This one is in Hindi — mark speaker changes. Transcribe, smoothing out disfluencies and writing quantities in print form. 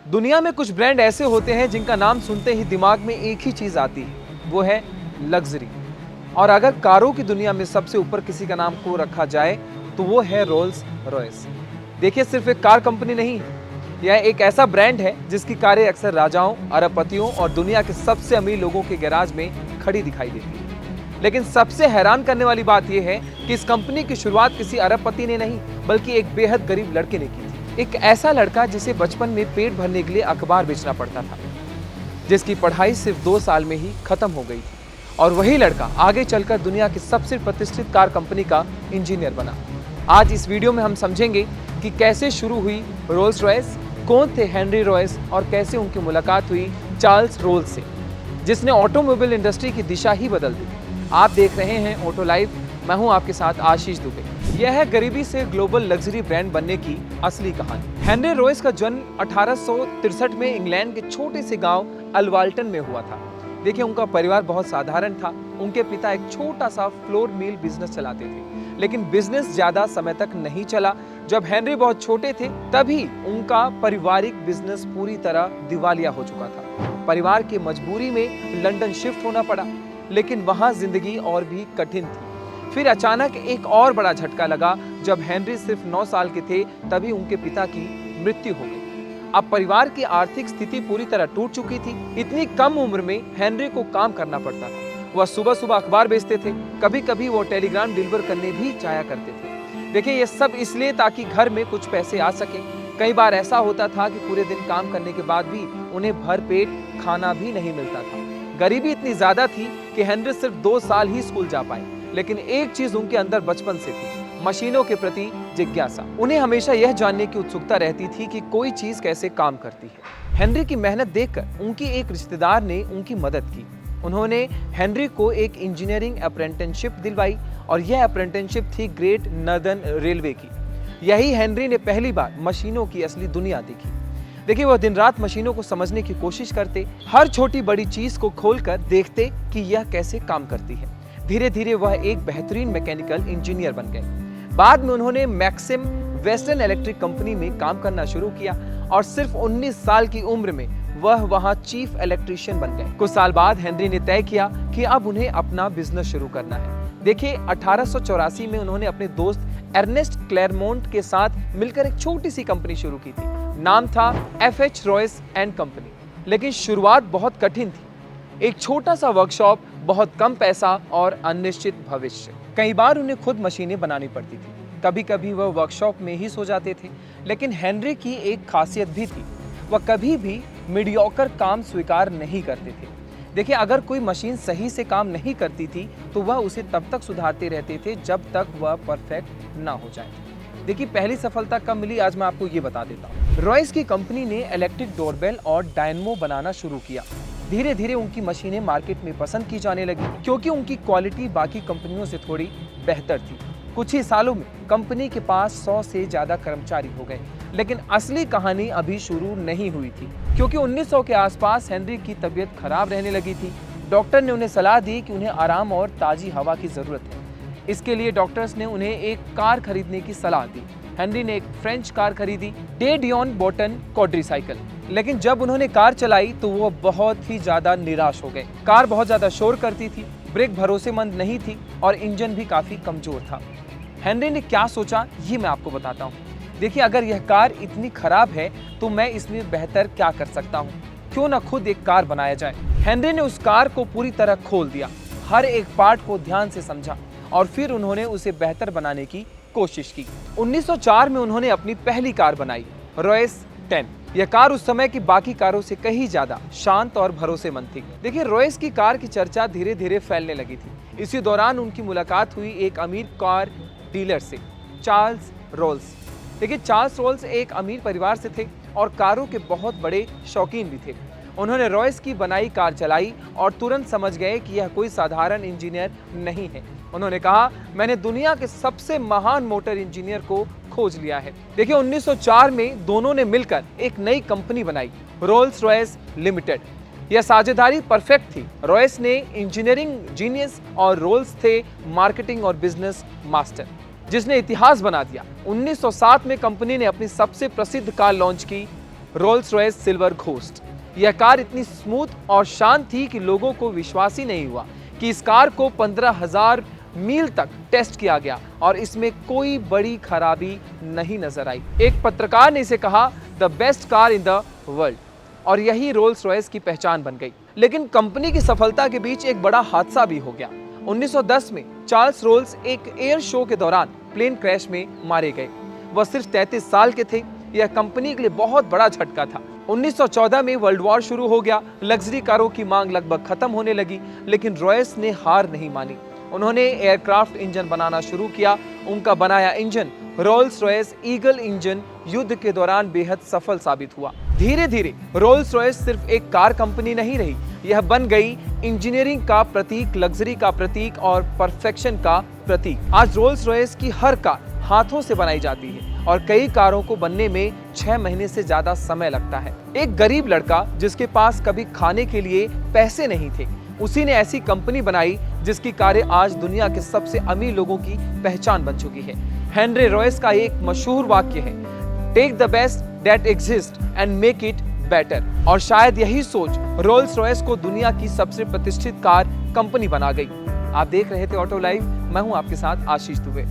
Speaker 1: दुनिया में कुछ ब्रांड ऐसे होते हैं जिनका नाम सुनते ही दिमाग में एक ही चीज आती है, वो है लग्जरी। और अगर कारों की दुनिया में सबसे ऊपर किसी का नाम को रखा जाए तो वो है रोल्स रॉयस। देखिए, सिर्फ एक कार कंपनी नहीं, यह एक ऐसा ब्रांड है जिसकी कारें अक्सर राजाओं, अरबपतियों और दुनिया के सबसे अमीर लोगों के गैराज में खड़ी दिखाई देती है। लेकिन सबसे हैरान करने वाली बात यह है कि इस कंपनी की शुरुआत किसी अरबपति ने नहीं, बल्कि एक बेहद गरीब लड़के ने की थी। एक ऐसा लड़का जिसे बचपन में पेट भरने के लिए अखबार बेचना पड़ता था, जिसकी पढ़ाई सिर्फ 2 साल में ही खत्म हो गई थी। और वही लड़का आगे चलकर दुनिया की सबसे प्रतिष्ठित कार कंपनी का इंजीनियर बना। आज इस वीडियो में हम समझेंगे कि कैसे शुरू हुई रोल्स रॉयस, कौन थे हेनरी रॉयस और कैसे उनकी मुलाकात हुई चार्ल्स रोल्स से, जिसने ऑटोमोबाइल इंडस्ट्री की दिशा ही बदल दी। आप देख रहे हैं ऑटो लाइव, मैं हूं आपके साथ आशीष दुबे। यह है गरीबी से ग्लोबल लग्जरी ब्रांड बनने की असली कहानी। हेनरी रॉयस का जन्म 1863 में इंग्लैंड के छोटे से गांव अल्वाल्टन में हुआ था। देखिए, उनका परिवार बहुत साधारण था। उनके पिता एक छोटा सा फ्लोर मिल बिजनेस चलाते थे, लेकिन बिजनेस ज्यादा समय तक नहीं चला। जब हेनरी बहुत छोटे थे तभी उनका पारिवारिक बिजनेस पूरी तरह दिवालिया हो चुका था। परिवार की मजबूरी में लंदन शिफ्ट होना पड़ा, लेकिन वहां जिंदगी और भी कठिन थी। फिर अचानक एक और बड़ा झटका लगा। जब हेनरी सिर्फ 9 साल के थे तभी उनके पिता की मृत्यु हो गई। अब परिवार की आर्थिक स्थिति पूरी तरह टूट चुकी थी। इतनी कम उम्र में हेनरी को काम करना पड़ता था। वह सुबह सुबह अखबार बेचते थे, कभी कभी वो टेलीग्राम डिलीवर करने भी जाया करते थे। देखिए, ये सब इसलिए ताकि घर में कुछ पैसे आ सके। कई बार ऐसा होता था कि पूरे दिन काम करने के बाद भी उन्हें भरपेट खाना भी नहीं मिलता था। गरीबी इतनी ज्यादा थी कि हेनरी सिर्फ 2 साल ही स्कूल जा पाए, लेकिन एक चीज उनके अंदर बचपन से थी, मशीनों के प्रति जिज्ञासा। उन्हें हमेशा यह जानने की उत्सुकता रहती थी कि कोई चीज कैसे काम करती है। हेनरी की मेहनत देखकर उनकी एक रिश्तेदार ने उनकी मदद की। उन्होंने हेनरी को एक इंजीनियरिंग अप्रेंटिसशिप दिलवाई और यह अप्रेंटिसशिप थी ग्रेट नॉर्दर्न रेलवे की। यही हेनरी ने पहली बार मशीनों की असली दुनिया देखी। देखिए, वह दिन रात मशीनों को समझने की कोशिश करते, हर छोटी बड़ी चीज को खोलकर देखते कि यह कैसे काम करती है। धीरे धीरे वह एक बेहतरीन मैकेनिकल इंजीनियर बन गए। बाद में उन्होंने मैक्सिम वेस्टर्न इलेक्ट्रिक कंपनी में काम करना शुरू किया और सिर्फ 19 साल की उम्र में वह वहां चीफ इलेक्ट्रीशियन बन गए। कुछ साल बाद हेनरी ने तय किया कि अब उन्हें अपना बिजनेस शुरू करना है। देखिए, 1884 में उन्होंने अपने दोस्त अर्नेस्ट क्लेरमोंट के साथ मिलकर एक छोटी सी कंपनी शुरू की थी। नाम था FH रॉयस एंड कंपनी। लेकिन शुरुआत बहुत कठिन थी। एक छोटा सा वर्कशॉप, बहुत कम पैसा और अनिश्चित भविष्य। कई बार उन्हें खुद मशीनें बनानी पड़ती थी। कभी कभी वह वर्कशॉप में ही सो जाते थे। लेकिन हेनरी की एक खासियत भी थी, वह कभी भी मीडियोकर काम स्वीकार नहीं करते थे। देखिए, अगर कोई मशीन सही से काम नहीं करती थी तो वह उसे तब तक सुधारते रहते थे जब तक वह परफेक्ट ना हो जाए। देखिए, पहली सफलता कब मिली, आज मैं आपको ये बता देता हूँ। रॉयस की कंपनी ने इलेक्ट्रिक डोरबेल और डायनमो बनाना शुरू किया। धीरे धीरे उनकी मशीनें मार्केट में पसंद की जाने लगी, क्योंकि उनकी क्वालिटी बाकी कंपनियों से थोड़ी बेहतर थी। कुछ ही सालों में कंपनी के पास 100 से ज्यादा कर्मचारी हो गए। लेकिन असली कहानी अभी शुरू नहीं हुई थी, क्योंकि 1900 के आसपास हेनरी की तबीयत खराब रहने लगी थी। डॉक्टर ने उन्हें सलाह दी कि उन्हें आराम और ताजी हवा की जरूरत है। इसके लिए डॉक्टर्स ने उन्हें एक कार खरीदने की सलाह दी। हेनरी ने एक फ्रेंच कार खरीदी, डे डियोन बोटन क्वाड्रीसाइकिल। लेकिन जब उन्होंने कार चलाई तो वो बहुत ही ज्यादा निराश हो गए। कार बहुत ज्यादा शोर करती थी, ब्रेक भरोसेमंद नहीं थी और इंजन भी काफी कमजोर था। हेनरी ने क्या सोचा, ये मैं आपको बताता हूँ। देखिए, अगर यह कार इतनी खराब है तो मैं इसमें बेहतर क्या कर सकता हूँ, क्यों ना खुद एक कार बनाया जाए। हेनरी ने उस कार को पूरी तरह खोल दिया, हर एक पार्ट को ध्यान से समझा और फिर उन्होंने उसे बेहतर बनाने की कोशिश की। 1904 में उन्होंने अपनी पहली कार बनाई, रॉयस 10। यह कार उस समय की बाकी कारों से कहीं ज्यादा शांत और भरोसेमंद थी। देखिए, रॉयस की कार की चर्चा धीरे धीरे फैलने लगी थी। इसी दौरान उनकी मुलाकात हुई एक अमीर कार डीलर से, चार्ल्स रोल्स। देखिए, चार्ल्स रोल्स एक अमीर परिवार से थे और कारों के बहुत बड़े शौकीन भी थे। उन्होंने रॉयस की बनाई कार चलाई और तुरंत समझ गए कि यह कोई साधारण इंजीनियर नहीं है। उन्होंने कहा, मैंने दुनिया के सबसे महान मोटर इंजीनियर को खोज लिया है। देखिए, 1904 में दोनों ने मिलकर एक नई कंपनी बनाई, रोल्स रॉयस लिमिटेड। यह साझेदारी परफेक्ट थी। रॉयस ने इंजीनियरिंग जीनियस और रोल्स थे मार्केटिंग और बिजनेस मास्टर, जिसने इतिहास बना दिया। 1907 में कंपनी ने अपनी सबसे प्रसिद्ध कार लॉन्च की, रोल्स रॉयस सिल्वर घोस्ट। यह कार इतनी स्मूथ और शांत थी कि लोगों को विश्वास ही नहीं हुआ कि इस कार को 15,000 मील तक टेस्ट किया गया और इसमें कोई बड़ी खराबी नहीं नजर आई। एक पत्रकार ने इसे कहा the best car in the world और यही रोल्स रॉयस की पहचान बन गई। लेकिन कंपनी की सफलता के बीच एक बड़ा हादसा भी हो गया। 1910 में चार्ल्स रोल्स एक एयर शो के दौरान प्लेन क्रैश में मारे गए। वह सिर्फ 33 साल के थे। यह कंपनी के लिए बहुत बड़ा झटका था। 1914 में वर्ल्ड वॉर शुरू हो गया। लग्जरी कारों की मांग लगभग खत्म होने लगी, लेकिन रॉयस ने हार नहीं मानी। उन्होंने एयरक्राफ्ट इंजन बनाना शुरू किया। उनका बनाया engine Rolls Royce eagle engine युद्ध के दौरान बेहद सफल साबित हुआ। धीरे धीरे रोल्स रॉयस सिर्फ एक कार कंपनी नहीं रही, यह बन गई इंजीनियरिंग का प्रतीक, लग्जरी का प्रतीक और परफेक्शन का प्रतीक। आज रोल्स रॉयस की हर कार हाथों से बनाई जाती है और कई कारों को बनने में 6 महीने से ज्यादा समय लगता है। एक गरीब लड़का जिसके पास कभी खाने के लिए पैसे नहीं थे, उसी ने ऐसी कंपनी बनाई जिसकी कारें आज दुनिया के सबसे अमीर लोगों की पहचान बन चुकी है। हेनरी रॉयस का एक मशहूर वाक्य है, take the best that exist and make it better. और शायद यही सोच रोल्स रॉयस को दुनिया की सबसे प्रतिष्ठित कार कंपनी बना गई। आप देख रहे थे ऑटो लाइव, मैं हूं आपके साथ आशीष दुबे।